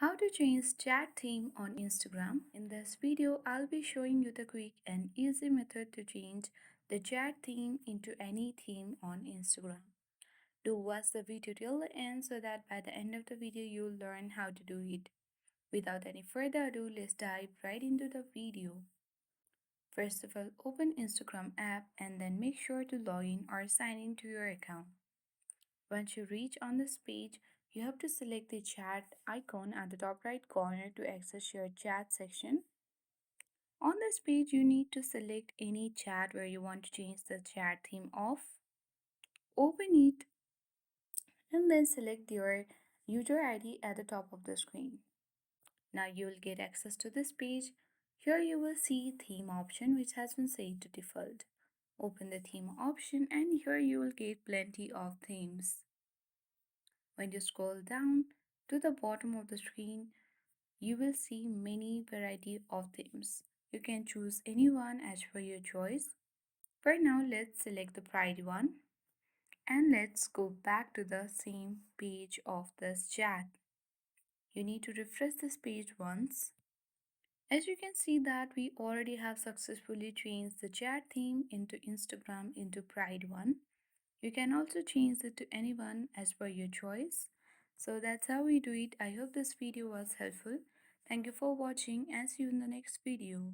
How to change chat theme on Instagram. In this video, I'll be showing you the quick and easy method to change the chat theme into any theme on Instagram. Do watch the video till the end so that by the end of the video you'll learn how to do it. Without any further ado, let's dive right into the video. First of all, open Instagram app and then make sure to log in or sign in to your account. Once you reach on this page, you have to select the chat icon at the top right corner to access your chat section. On this page, you need to select any chat where you want to change the chat theme off. Open it and then select your user ID at the top of the screen. Now you will get access to this page. Here you will see theme option which has been set to default. Open the theme option and here you will get plenty of themes. When you scroll down to the bottom of the screen, you will see many variety of themes. You can choose any one as per your choice. For now, let's select the Pride one and let's go back to the same page of this chat. You need to refresh this page once. As you can see that we already have successfully changed the chat theme into Instagram into Pride one. You can also change it to anyone as per your choice. So that's how we do it. I hope this video was helpful. Thank you for watching and see you in the next video.